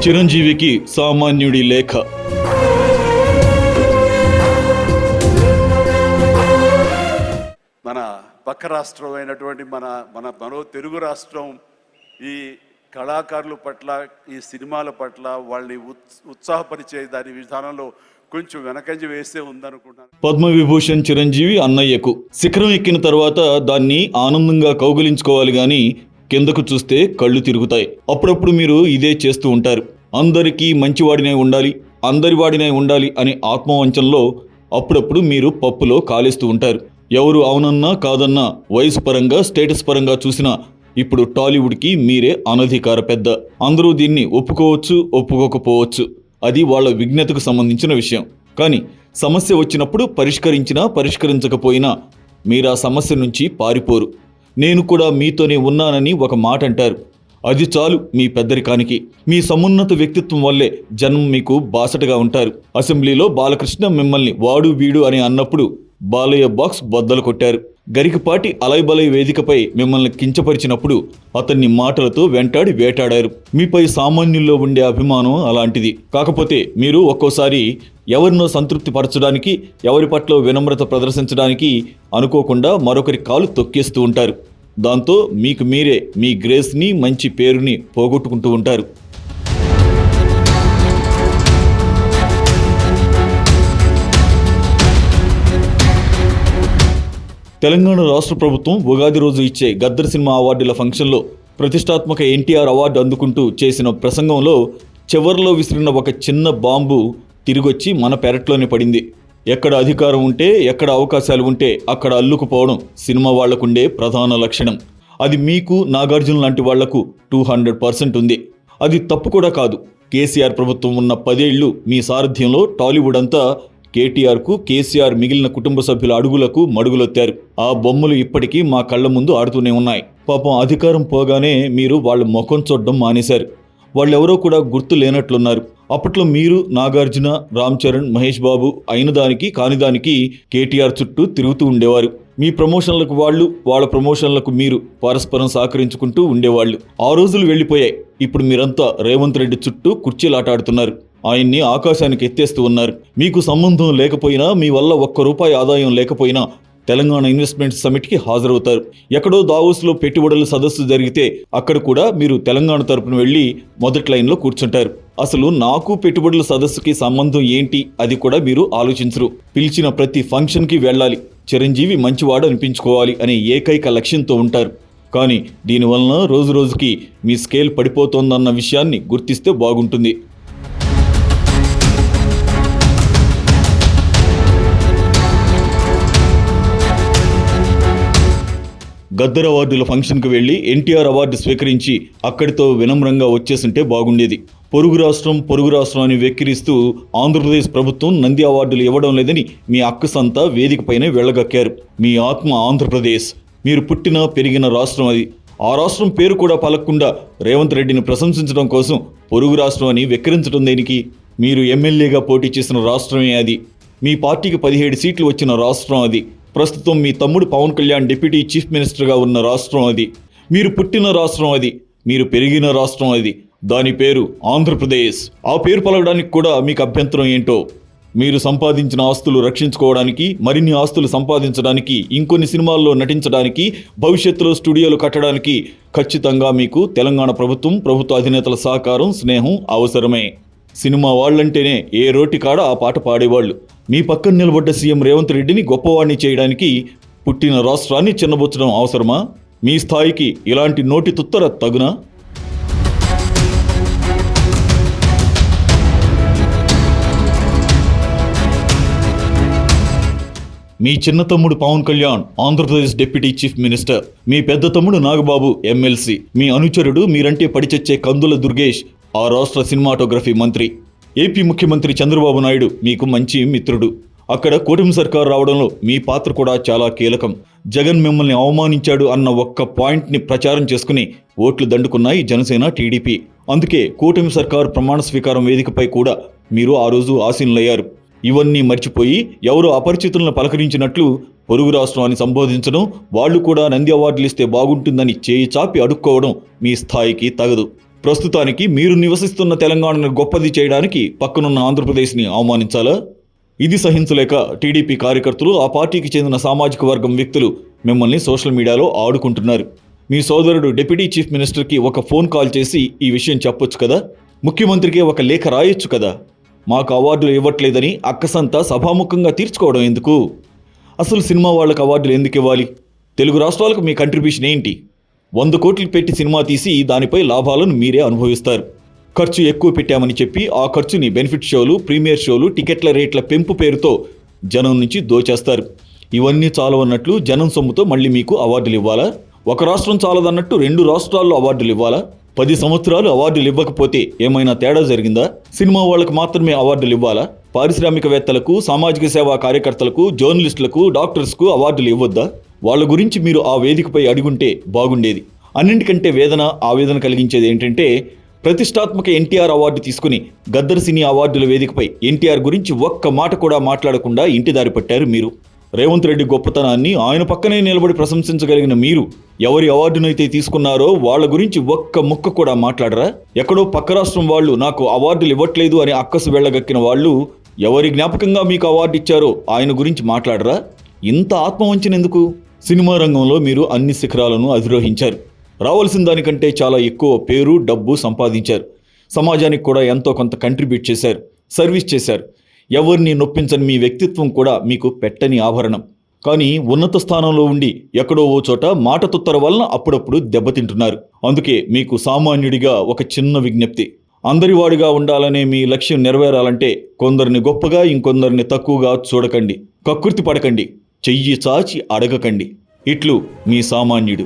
చిరంజీవికి సామాన్యుడి లేఖ. మన పక్క రాష్ట్రం అయినటువంటి మనో తెలుగు రాష్ట్రం ఈ కళాకారుల పట్ల, ఈ సినిమాల పట్ల వాళ్ళని ఉత్సాహపరిచే దాని విధానంలో కొంచెం వెనకంజ వేసే ఉందనుకుంటాను. పద్మవిభూషణ్ చిరంజీవి అన్నయ్యకు శిఖరం ఎక్కిన తర్వాత దాన్ని ఆనందంగా కౌగిలించుకోవాలి గాని కిందకు చూస్తే కళ్ళు తిరుగుతాయి. అప్పుడప్పుడు మీరు ఇదే చేస్తూ ఉంటారు. అందరికీ మంచివాడినై ఉండాలి, అందరి వాడినై ఉండాలి అనే ఆత్మవంచంలో అప్పుడప్పుడు మీరు పప్పులో కాలేస్తూ ఉంటారు. ఎవరు అవునన్నా కాదన్నా, వయసు పరంగా స్టేటస్ పరంగా చూసినా ఇప్పుడు టాలీవుడ్కి మీరే అనధికార పెద్ద. అందరూ దీన్ని ఒప్పుకోవచ్చు, ఒప్పుకోకపోవచ్చు. అది వాళ్ళ విజ్ఞతకు సంబంధించిన విషయం. కానీ సమస్య వచ్చినప్పుడు పరిష్కరించినా పరిష్కరించకపోయినా మీరా సమస్య నుంచి పారిపోరు. నేను కూడా మీతోనే ఉన్నానని ఒక మాట అంటారు. అది చాలు మీ పెద్దరికానికి. మీ సమున్నత వ్యక్తిత్వం వల్లే జనం మీకు బాసటగా ఉంటారు. అసెంబ్లీలో బాలకృష్ణ మిమ్మల్ని వాడు వీడు అని అన్నప్పుడు బాలయ్య బాక్స్ బద్దలు కొట్టారు. గరికపాటి అలైబలై వేదికపై మిమ్మల్ని కించపరిచినప్పుడు అతన్ని మాటలతో వెంటాడి వేటాడారు. మీపై సామాన్యుల్లో ఉండే అభిమానం అలాంటిది. కాకపోతే మీరు ఒక్కోసారి ఎవరినో సంతృప్తి పరచడానికి, ఎవరి పట్ల వినమ్రత ప్రదర్శించడానికి అనుకోకుండా మరొకరి కాలు తొక్కేస్తూ ఉంటారు. దాంతో మీకు మీరే మీ గ్రేస్ని, మంచి పేరుని పోగొట్టుకుంటూ ఉంటారు. తెలంగాణ రాష్ట్ర ప్రభుత్వం ఉగాది రోజు ఇచ్చే గద్దర్ సినిమా అవార్డుల ఫంక్షన్లో ప్రతిష్టాత్మక ఎన్టీఆర్ అవార్డు అందుకుంటూ చేసిన ప్రసంగంలో చివర్లో విసిరిన ఒక చిన్న బాంబు తిరిగొచ్చి మన పెరట్లోనే పడింది. ఎక్కడ అధికారం ఉంటే, ఎక్కడ అవకాశాలు ఉంటే అక్కడ అల్లుకుపోవడం సినిమా వాళ్లకుండే ప్రధాన లక్షణం. అది మీకు, నాగార్జున లాంటి వాళ్లకు 200% ఉంది. అది తప్పు కూడా కాదు. కేసీఆర్ ప్రభుత్వం ఉన్న 10 ఏళ్లు మీ సారథ్యంలో టాలీవుడ్ అంతా కేటీఆర్కు, కేసీఆర్ మిగిలిన కుటుంబ సభ్యుల అడుగులకు మడుగులొత్తారు. ఆ బొమ్మలు ఇప్పటికీ మా కళ్ల ముందు ఆడుతూనే ఉన్నాయి. పాపం అధికారం పోగానే మీరు వాళ్ళ ముఖం చూడడం మానేశారు. వాళ్ళెవరో కూడా గుర్తు లేనట్లున్నారు. అప్పట్లో మీరు, నాగార్జున, రామ్ చరణ్, మహేష్ బాబు అయిన దానికి కానిదానికి కేటీఆర్ చుట్టూ తిరుగుతూ ఉండేవారు. మీ ప్రమోషన్లకు వాళ్ళు, వాళ్ళ ప్రమోషన్లకు మీరు పరస్పరం సహకరించుకుంటూ ఉండేవాళ్ళు. ఆ రోజులు వెళ్ళిపోయాయి. ఇప్పుడు మీరంతా రేవంత్ రెడ్డి చుట్టూ కుర్చీలాటాడుతున్నారు. ఆయన్ని ఆకాశానికి ఎత్తేస్తూ ఉన్నారు. మీకు సంబంధం లేకపోయినా, మీ వల్ల ₹1 ఆదాయం లేకపోయినా తెలంగాణ ఇన్వెస్ట్మెంట్ సమిట్కి హాజరవుతారు. ఎక్కడో దావోస్లో పెట్టుబడుల సదస్సు జరిగితే అక్కడ కూడా మీరు తెలంగాణ తరపున వెళ్ళి మొదటి లైన్లో కూర్చుంటారు. అసలు నాకు పెట్టుబడుల సదస్సుకి సంబంధం ఏంటి అది కూడా మీరు ఆలోచించరు. పిలిచిన ప్రతి ఫంక్షన్కి వెళ్ళాలి, చిరంజీవి మంచివాడు అనిపించుకోవాలి అనే ఏకైక లక్ష్యంతో ఉంటారు. కానీ దీనివలన రోజు రోజుకి మీ స్కేల్ పడిపోతోందన్న విషయాన్ని గుర్తిస్తే బాగుంటుంది. గద్దర్ అవార్డుల ఫంక్షన్కి వెళ్ళి ఎన్టీఆర్ అవార్డు స్వీకరించి అక్కడితో వినమ్రంగా వచ్చేసింటే బాగుండేది. పొరుగు రాష్ట్రం అని వెక్కిరిస్తూ ఆంధ్రప్రదేశ్ ప్రభుత్వం నంది అవార్డులు ఇవ్వడం లేదని మీ అక్కసంతా వేదికపైనే వెళ్ళగక్కారు. మీ ఆత్మ ఆంధ్రప్రదేశ్. మీరు పుట్టిన పెరిగిన రాష్ట్రం అది. ఆ రాష్ట్రం పేరు కూడా పలకకుండా రేవంత్ రెడ్డిని ప్రశంసించడం కోసం పొరుగు రాష్ట్రం అని వెక్కిరించడం దేనికి? మీరు ఎమ్మెల్యేగా పోటీ చేసిన రాష్ట్రమే అది. మీ పార్టీకి 17 సీట్లు వచ్చిన రాష్ట్రం అది. ప్రస్తుతం మీ తమ్ముడు పవన్ కళ్యాణ్ డిప్యూటీ చీఫ్ మినిస్టర్గా ఉన్న రాష్ట్రం అది. మీరు పుట్టిన రాష్ట్రం అది. మీరు పెరిగిన రాష్ట్రం అది. దాని పేరు ఆంధ్రప్రదేశ్. ఆ పేరు పలకడానికి కూడా మీకు అభ్యంతరం ఏంటో? మీరు సంపాదించిన ఆస్తులు రక్షించుకోవడానికి, మరిన్ని ఆస్తులు సంపాదించడానికి, ఇంకొన్ని సినిమాల్లో నటించడానికి, భవిష్యత్తులో స్టూడియోలు కట్టడానికి ఖచ్చితంగా మీకు తెలంగాణ ప్రభుత్వ అధినేతల సహకారం, స్నేహం అవసరమే. సినిమా వాళ్ళంటేనే ఏ రోటి కాడ ఆ పాట పాడేవాళ్ళు. మీ పక్కన నిలబడ్డ సీఎం రేవంత్ రెడ్డిని గొప్పవాణ్ణి చేయడానికి పుట్టిన రాష్ట్రాన్ని చిన్నబుచ్చడం అవసరమా? మీ స్థాయికి ఇలాంటి నోటి తుత్తర తగునా? మీ చిన్న తమ్ముడు Pawan Kalyan Andhra Pradesh deputy chief minister, మీ పెద్ద తమ్ముడు నాగబాబు ఎమ్మెల్సీ, మీ అనుచరుడు మీరంటే పడిచచ్చే కందుల దుర్గేష్ ఆ రాష్ట్ర సినిమాటోగ్రఫీ మంత్రి. ఏపీ ముఖ్యమంత్రి చంద్రబాబు నాయుడు మీకు మంచి మిత్రుడు. అక్కడ కూటమి సర్కారు రావడంలో మీ పాత్ర కూడా చాలా కీలకం. జగన్ మిమ్మల్ని అవమానించాడు అన్న ఒక్క పాయింట్ని ప్రచారం చేసుకుని ఓట్లు దండుకున్నాయి జనసేన, టీడీపీ. అందుకే కూటమి సర్కారు ప్రమాణ స్వీకారం వేదికపై కూడా మీరు ఆ రోజు ఆసీనులయ్యారు. ఇవన్నీ మర్చిపోయి ఎవరో అపరిచితులను పలకరించినట్లు పొరుగు రాష్ట్రాన్ని సంబోధించడం, వాళ్ళు కూడా నంది అవార్డులు ఇస్తే బాగుంటుందని చేయి చాపి అడుక్కోవడం మీ స్థాయికి తగదు. ప్రస్తుతానికి మీరు నివసిస్తున్న తెలంగాణను గొప్పది చేయడానికి పక్కనున్న ఆంధ్రప్రదేశ్ని అవమానించాలా? ఇది సహించలేక టీడీపీ కార్యకర్తలు, ఆ పార్టీకి చెందిన సామాజిక వర్గం వ్యక్తులు మిమ్మల్ని సోషల్ మీడియాలో ఆడుకుంటున్నారు. మీ సోదరుడు డిప్యూటీ చీఫ్ మినిస్టర్కి ఒక ఫోన్ కాల్ చేసి ఈ విషయం చెప్పొచ్చు కదా, ముఖ్యమంత్రికి ఒక లేఖ రాయొచ్చు కదా. మాకు అవార్డులు ఇవ్వట్లేదని అక్కసంతా సభాముఖంగా తీర్చుకోవడం ఎందుకు? అసలు సినిమా వాళ్ళకి అవార్డులు ఎందుకు ఇవ్వాలి? తెలుగు రాష్ట్రాలకు మీ కంట్రిబ్యూషన్ ఏంటి? 100 కోట్లు పెట్టి సినిమా తీసి దానిపై లాభాలను మీరే అనుభవిస్తారు. ఖర్చు ఎక్కువ పెట్టామని చెప్పి ఆ ఖర్చుని బెనిఫిట్ షోలు, ప్రీమియర్ షోలు, టికెట్ల రేట్ల పెంపు పేరుతో జనం నుంచి దోచేస్తారు. ఇవన్నీ చాలవన్నట్లు జనం సొమ్ముతో మళ్ళీ మీకు అవార్డులు ఇవ్వాలా? ఒక రాష్ట్రం చాలదన్నట్టు 2 రాష్ట్రాల్లో అవార్డులు ఇవ్వాలా? 10 సంవత్సరాలు అవార్డులు ఇవ్వకపోతే ఏమైనా తేడా జరిగిందా? సినిమా వాళ్ళకు మాత్రమే అవార్డులు ఇవ్వాలా? పారిశ్రామికవేత్తలకు, సామాజిక సేవా కార్యకర్తలకు, జర్నలిస్టులకు, డాక్టర్స్కు అవార్డులు ఇవ్వొద్దా? వాళ్ళ గురించి మీరు ఆ వేదికపై అడుగుంటే బాగుండేది. అన్నింటికంటే ఆవేదన కలిగించేది ఏంటంటే, ప్రతిష్టాత్మక ఎన్టీఆర్ అవార్డు తీసుకుని గద్దర్ సినీ అవార్డుల వేదికపై ఎన్టీఆర్ గురించి ఒక్క మాట కూడా మాట్లాడకుండా ఇంటి దారి పట్టారు మీరు. రేవంత్ రెడ్డి గొప్పతనాన్ని ఆయన పక్కనే నిలబడి ప్రశంసించగలిగిన మీరు ఎవరి అవార్డునైతే తీసుకున్నారో వాళ్ళ గురించి ఒక్క ముక్క కూడా మాట్లాడరా? ఎక్కడో పక్క రాష్ట్రం వాళ్ళు నాకు అవార్డులు ఇవ్వట్లేదు అని అక్కసు వెళ్ళగక్కిన వాళ్ళు ఎవరి జ్ఞాపకంగా మీకు అవార్డు ఇచ్చారో ఆయన గురించి మాట్లాడరా? ఇంత ఆత్మవంచనెందుకు? సినిమా రంగంలో మీరు అన్ని శిఖరాలను అధిరోహించారు. రావాల్సిన దానికంటే చాలా ఎక్కువ పేరు, డబ్బు సంపాదించారు. సమాజానికి కూడా ఎంతో కొంత కంట్రిబ్యూట్ చేశారు, సర్వీస్ చేశారు. ఎవరిని నొప్పించని మీ వ్యక్తిత్వం కూడా మీకు పెట్టని ఆభరణం. కానీ ఉన్నత స్థానంలో ఉండి ఎక్కడో ఓ చోట మాట తుత్తర వలన అప్పుడప్పుడు దెబ్బతింటున్నారు. అందుకే మీకు సామాన్యుడిగా ఒక చిన్న విజ్ఞప్తి. అందరివాడిగా ఉండాలనే మీ లక్ష్యం నెరవేరాలంటే కొందరిని గొప్పగా, ఇంకొందరిని తక్కువగా చూడకండి. కక్కుర్తి పడకండి. చెయ్యి చాచి అడగకండి. ఇట్లు మీ సామాన్యుడు.